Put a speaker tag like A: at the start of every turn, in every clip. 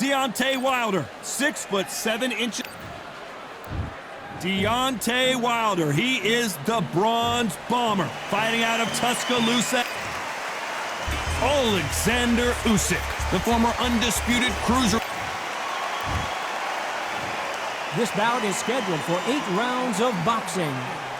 A: Deontay Wilder, 6'7". Deontay Wilder, he is the Bronze Bomber, fighting out of Tuscaloosa. Alexander Usyk, the former Undisputed Cruiser.
B: This bout is scheduled for 8 rounds of boxing.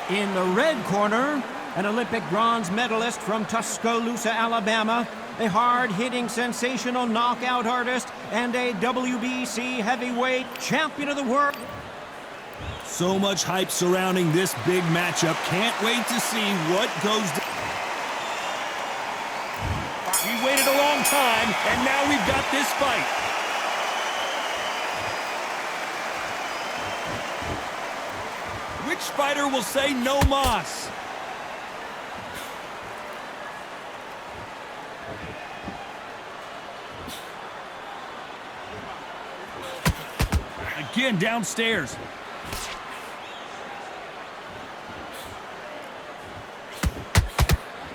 B: In the red corner, an Olympic bronze medalist from Tuscaloosa, Alabama, a hard-hitting, sensational knockout artist, and a WBC heavyweight champion of the world.
A: So much hype surrounding this big matchup. Can't wait to see what goes down. We waited a long time, and now we've got this fight. Which fighter will say no mas? Again, downstairs.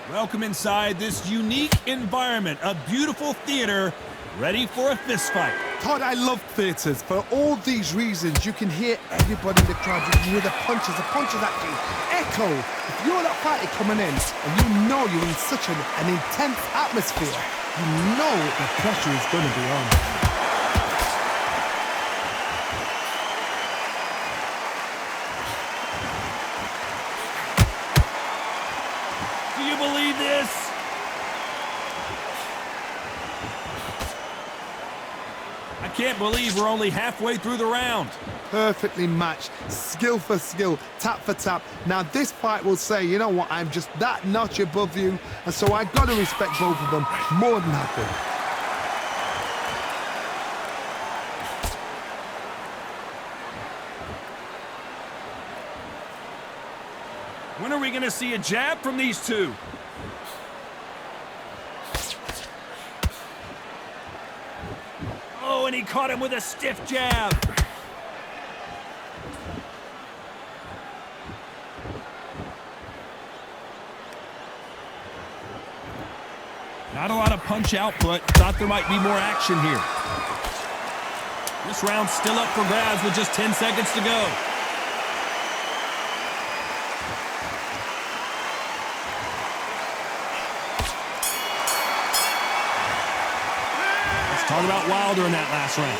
A: Welcome inside this unique environment, a beautiful theater, ready for a fist fight.
C: Todd, I love theatres. For all these reasons, you can hear everybody in the crowd. You can hear the punches actually echo. If you're that fighter coming in and you know you're in such an intense atmosphere, you know the pressure is going to be on.
A: Believe this? I can't believe we're only halfway through the round.
C: Perfectly matched, skill for skill, tap for tap. Now this fight will say, you know what, I'm just that notch above you, and so I've got to respect both of them more than happy.
A: When are we going to see a jab from these two? Oh, and he caught him with a stiff jab. Not a lot of punch output. Thought there might be more action here. This round's still up for grabs with just 10 seconds to go. Talk about Wilder in that last round.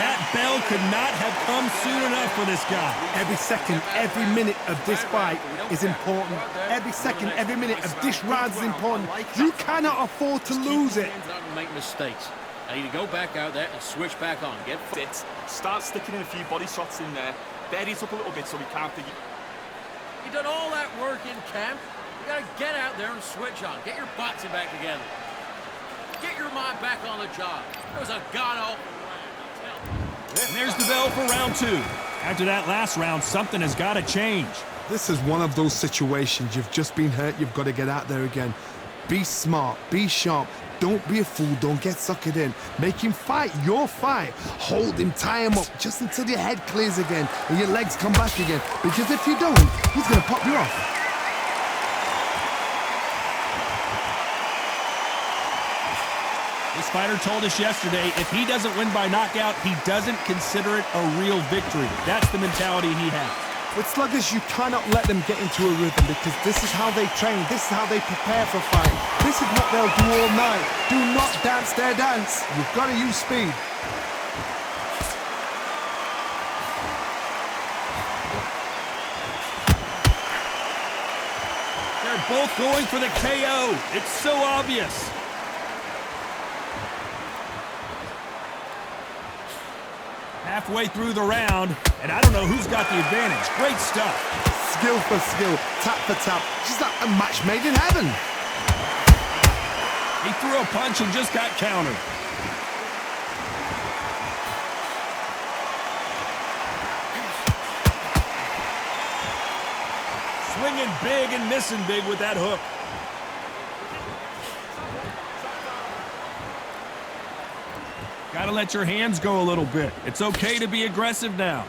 A: That bell could not have come soon enough for this guy.
C: Every second, every minute of this fight is important. Every second, every minute of this round is important. You cannot afford to lose it.
D: Make mistakes. I need to go back out there and switch back on. Get
E: it. Start sticking in a few body shots in there. Bury it up a little bit so we can't think.
D: You done all that work in camp. You gotta get out there and switch on. Get your boxing back together. Get your mind back on the job. It was a god-awful round.
A: And there's the bell for round 2. After that last round, something has got to change.
C: This is one of those situations. You've just been hurt. You've got to get out there again. Be smart. Be sharp. Don't be a fool. Don't get suckered in. Make him fight your fight. Hold him. Tie him up just until your head clears again and your legs come back again. Because if you don't, he's going to pop you off.
A: This fighter told us yesterday, if he doesn't win by knockout, he doesn't consider it a real victory. That's the mentality he has.
C: With sluggers, you cannot let them get into a rhythm because this is how they train. This is how they prepare for fight. This is what they'll do all night. Do not dance their dance. You've got to use speed.
A: They're both going for the KO. It's so obvious. Halfway through the round, and I don't know who's got the advantage. Great stuff.
C: Skill for skill, tap for tap. Just like a match made in heaven.
A: He threw a punch and just got countered. Swinging big and missing big with that hook. Gotta let your hands go a little bit. It's okay to be aggressive now.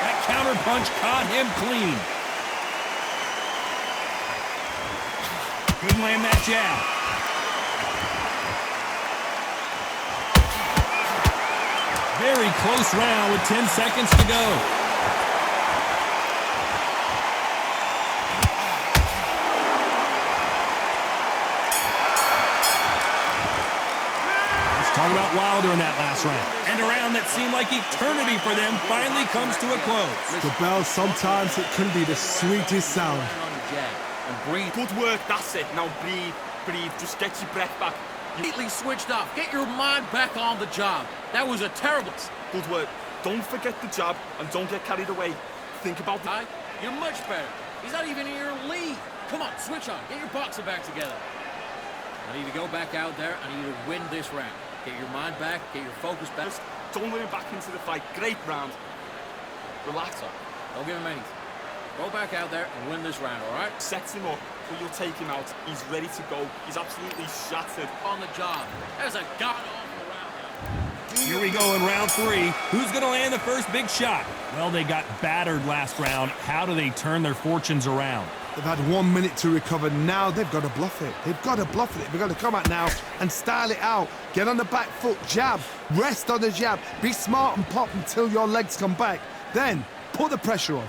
A: That counter punch caught him clean. Couldn't land that jab. Very close round with 10 seconds to go. Let's talk about Wilder in that last round. And a round that seemed like eternity for them finally comes to a close.
C: The bell, sometimes it can be the sweetest sound.
D: On the jab and breathe.
E: Good work, that's it. Now breathe, breathe. Just get your breath back.
D: Completely switched off. Get your mind back on the job. That was a terrible.
E: Good work. Don't forget the jab and don't get carried away. Think about the...
D: You're much better. He's not even in your league. Come on, switch on. Get your boxing back together. I need to go back out there. I need you to win this round. Get your mind back. Get your focus back.
E: Just don't let him back into the fight. Great round. Relax.
D: Don't give him anything. Go back out there and win this round, all right?
E: Sets him up, but you'll take him out. He's ready to go. He's absolutely shattered.
D: On the job. That was a god-awful round.
A: Here we go in round 3. Who's going to land the first big shot? Well, they got battered last round. How do they turn their fortunes around?
C: They've had 1 minute to recover. Now they've got to bluff it. They've got to bluff it. They've got to come out now and style it out. Get on the back foot, jab. Rest on the jab. Be smart and pop until your legs come back. Then put the pressure on.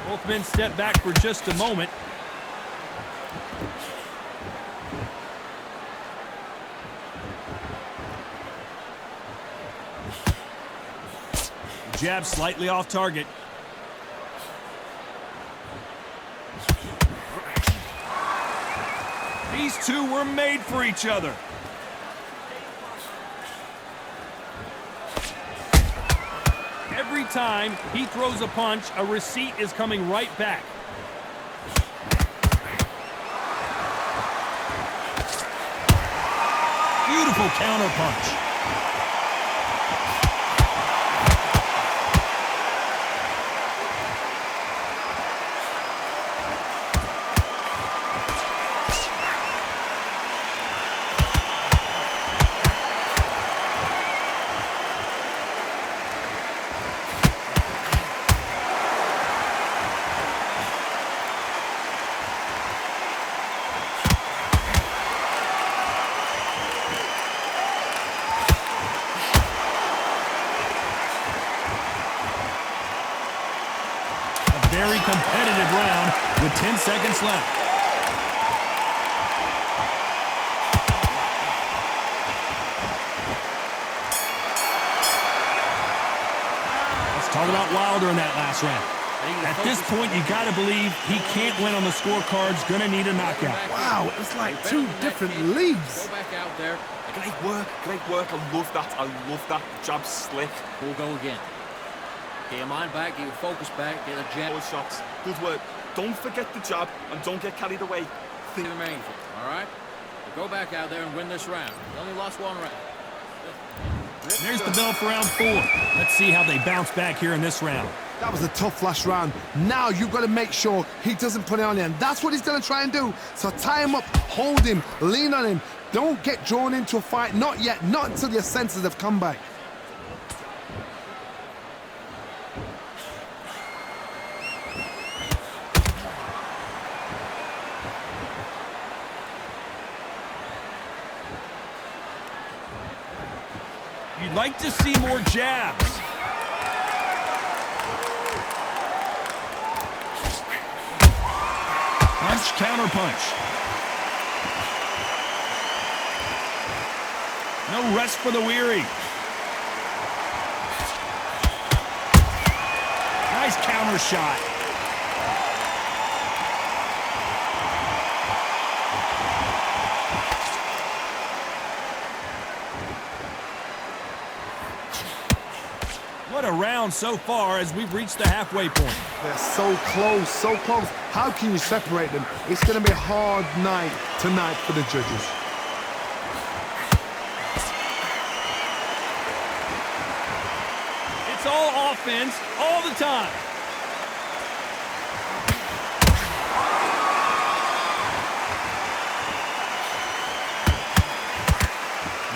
A: Both men step back for just a moment. Jab slightly off target. These two were made for each other. Every time he throws a punch, a receipt is coming right back. Beautiful counter punch. Very competitive round with 10 seconds left. Let's talk about Wilder in that last round. At this point, you got to believe he can't win on the scorecards. Going to need a knockout.
C: Wow, it's like two different leagues.
D: Go back out there.
E: Great work, great work. I love that. I love that. Jab slick.
D: We'll go again. Get your mind back, get your focus back, get the jab.
E: All shots. Good work. Don't forget the jab and don't get carried away.
D: Think of the main thing, all right? So go back out there and win this round. You only lost one round.
A: There's the bell for round 4. Let's see how they bounce back here in this round.
C: That was a tough last round. Now you've got to make sure he doesn't put it on you, and that's what he's going to try and do. So tie him up, hold him, lean on him. Don't get drawn into a fight. Not yet. Not until your senses have come back.
A: You'd like to see more jabs. Punch, counter punch. No rest for the weary. Nice counter shot. What a round so far as we've reached the halfway point.
C: They're so close, so close. How can you separate them? It's going to be a hard night tonight for the judges.
A: It's all offense all the time.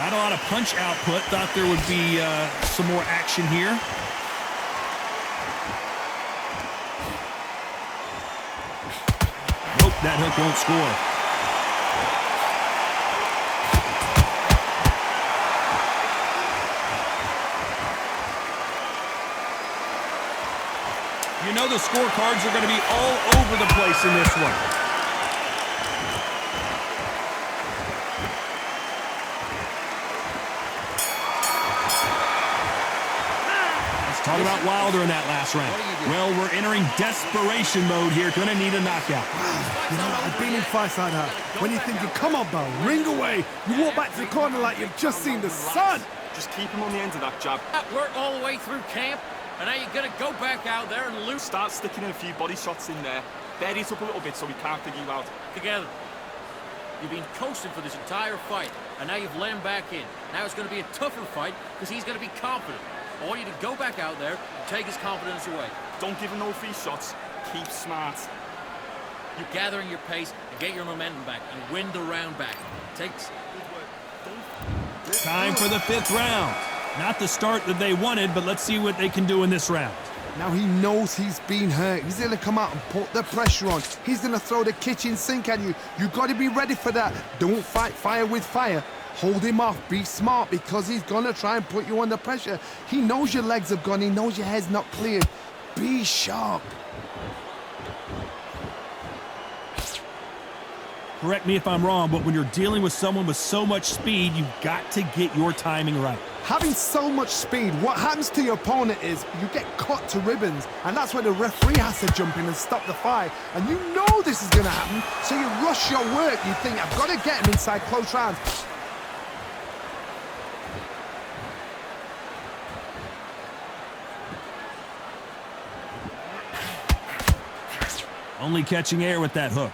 A: Not a lot of punch output. Thought there would be some more action here. Nope, that hook won't score. You know the scorecards are going to be all over the place in this one. Talk about Wilder in that last round. Well, we're entering desperation mode here. Gonna need a knockout.
C: You know, I've been in fights like that. When you're thinking, come on, Bell, ring away. You walk back to the corner like you've just seen the sun.
E: Just keep him on the end of that jab.
D: That worked all the way through camp, and now you're going to go back out there and lose.
E: Start sticking in a few body shots in there. Bury it up a little bit so we can't figure you out.
D: Together. You've been coasting for this entire fight, and now you've let him back in. Now it's going to be a tougher fight because he's going to be confident. I want you to go back out there and take his confidence away.
E: Don't give him no free shots. Keep smart.
D: You're gathering your pace and get your momentum back and win the round back. Takes.
A: Time for the 5th round. Not the start that they wanted, but let's see what they can do in this round.
C: Now he knows he's been hurt. He's going to come out and put the pressure on. He's going to throw the kitchen sink at you. You've got to be ready for that. Don't fight fire with fire. Hold him off. Be smart because he's going to try and put you under pressure. He knows your legs have gone. He knows your head's not cleared. Be sharp.
A: Correct me if I'm wrong, but when you're dealing with someone with so much speed, you've got to get your timing right.
C: Having so much speed, what happens to your opponent is you get cut to ribbons, and that's where the referee has to jump in and stop the fight. And you know this is going to happen, so you rush your work. You think, I've got to get him inside close rounds.
A: Only catching air with that hook.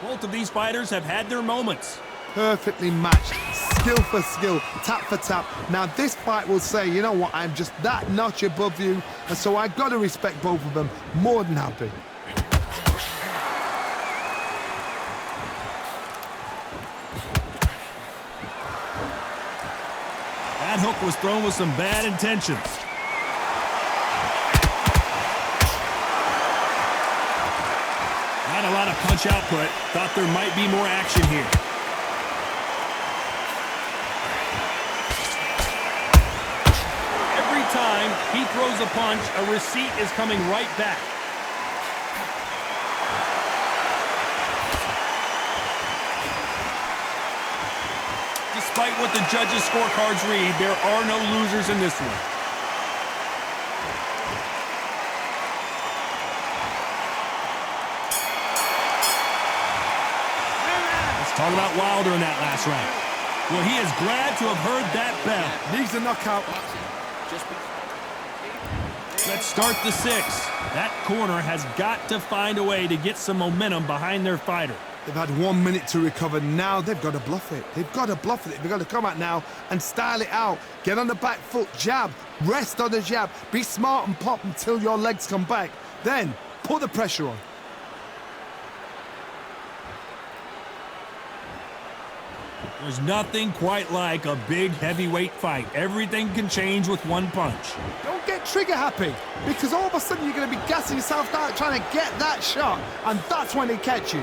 A: Both of these fighters have had their moments.
C: Perfectly matched, skill for skill, tap for tap. Now this fight will say, you know what, I'm just that notch above you, and so I've got to respect both of them. More than happy.
A: That hook was thrown with some bad intentions. Not a lot of punch output. Thought there might be more action here. Every time he throws a punch, a receipt is coming right back. Despite what the judges' scorecards read, there are no losers in this one. Let's talk about Wilder in that last round. Well, he is glad to have heard that bell.
C: Needs a knockout.
A: Let's start the 6th. That corner has got to find a way to get some momentum behind their fighter.
C: They've had 1 minute to recover. Now they've got to bluff it. They've got to bluff it. They've got to come out now and style it out. Get on the back foot, jab, rest on the jab. Be smart and pop until your legs come back. Then put the pressure on.
A: There's nothing quite like a big heavyweight fight. Everything can change with one punch.
C: Don't get trigger happy, because all of a sudden you're going to be gassing yourself out trying to get that shot, and that's when they catch you.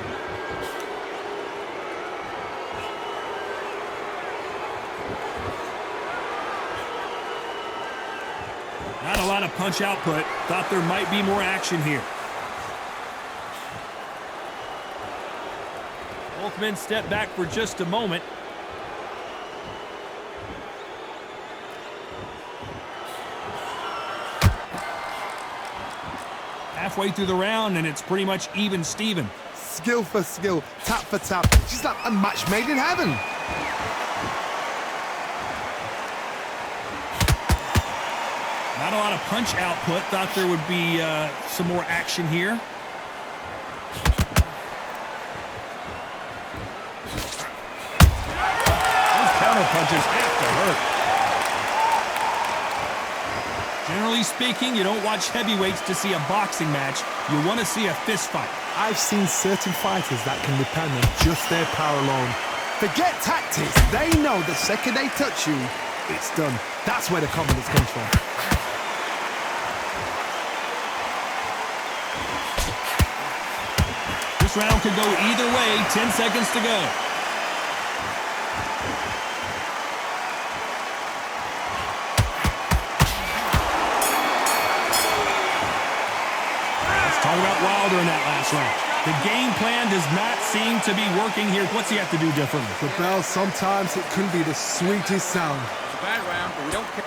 A: Not a lot of punch output. Thought there might be more action here. Both men step back for just a moment. Halfway through the round, and it's pretty much even Steven.
C: Skill for skill, tap for tap. She's like a match made in heaven.
A: Not a lot of punch output. Thought there would be some more action here. Those counter punches have to hurt. Generally speaking, you don't watch heavyweights to see a boxing match. You want to see a fist fight.
C: I've seen certain fighters that can depend on just their power alone. Forget tactics. They know the second they touch you, it's done. That's where the confidence comes from.
A: This round could go either way. 10 seconds to go. Talk about Wilder in that last round. The game plan does not seem to be working here. What's he have to do differently?
C: The bell, sometimes it can be the sweetest sound.
D: It's a bad round, but we don't care.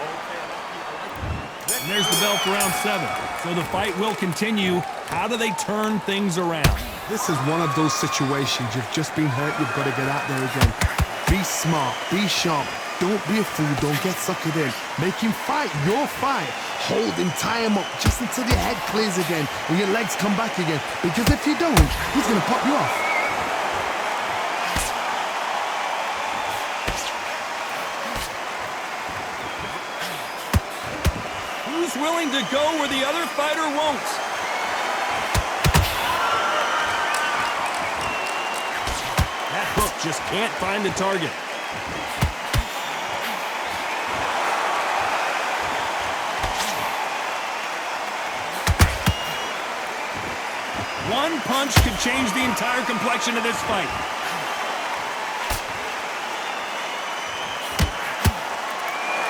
A: And there's the bell for round 7. So the fight will continue. How do they turn things around?
C: This is one of those situations. You've just been hurt. You've got to get out there again. Be smart. Be sharp. Don't be a fool. Don't get suckered in. Make him fight your fight. Hold him, tie him up just until your head clears again and your legs come back again. Because if you don't, he's going to pop you off.
A: Who's willing to go where the other fighter won't? That hook just can't find the target. One punch could change the entire complexion of this fight.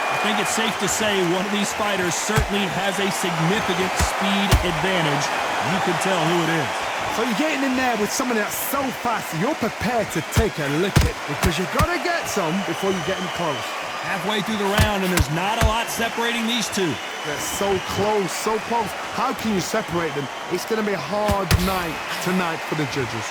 A: I think it's safe to say one of these fighters certainly has a significant speed advantage. You can tell who it is.
C: So you're getting in there with someone that's so fast, you're prepared to take a lick it because you've got to get some before you get in close.
A: Halfway through the round, and there's not a lot separating these two.
C: They're so close, so close. How can you separate them? It's going to be a hard night tonight for the judges.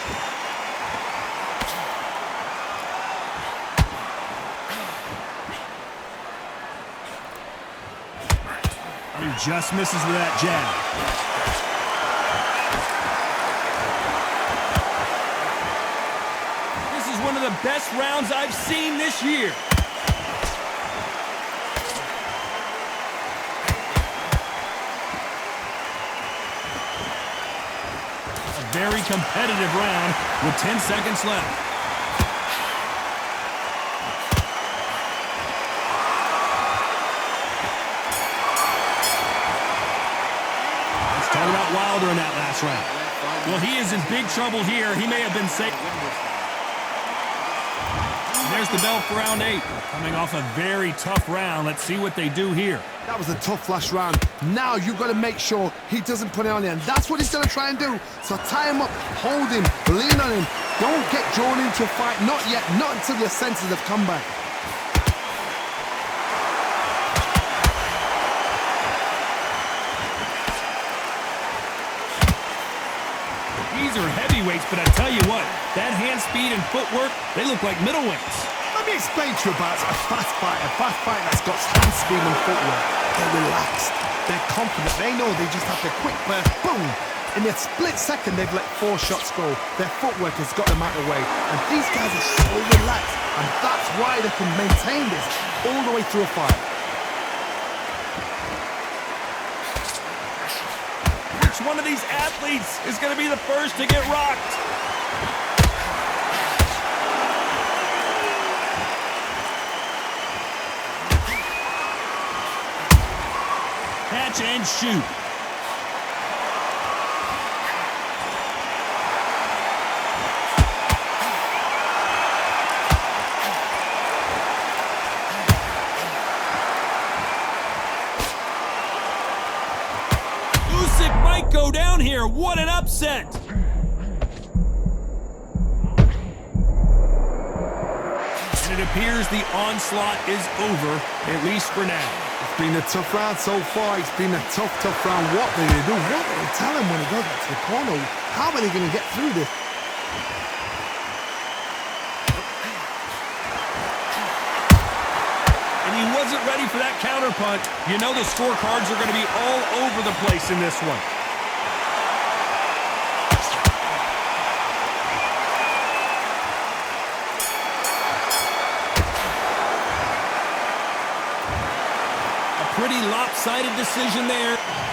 A: He just misses with that jab. This is one of the best rounds I've seen this year. Very competitive round with 10 seconds left. Let's talk about Wilder in that last round. Well, he is in big trouble here. He may have been safe. And there's the bell for round 8. Coming off a very tough round. Let's see what they do here.
C: That was a tough last round. Now you've got to make sure he doesn't put it on you. And that's what he's going to try and do. So tie him up, hold him, lean on him. Don't get drawn into a fight. Not yet. Not until your senses have come back.
A: These are heavyweights, but I tell you what, that hand speed and footwork, they look like middleweights.
C: Let me explain to you about a fast fight that's got hand speed and footwork. They're relaxed, they're confident, they know they just have to quick burst, boom! In a split second, they've let 4 shots go. Their footwork has got them out of the way. And these guys are so relaxed, and that's why they can maintain this all the way through a fight.
A: Which one of these athletes is going to be the first to get rocked? Catch and shoot. Usyk might go down here. What an upset. And it appears the onslaught is over, at least for now.
C: It's been a tough round so far. It's been a tough round. What do they do? What do they tell him when he goes back to the corner? How are they going to get through this?
A: And he wasn't ready for that counterpunch. You know the scorecards are going to be all over the place in this one. Pretty lopsided decision there.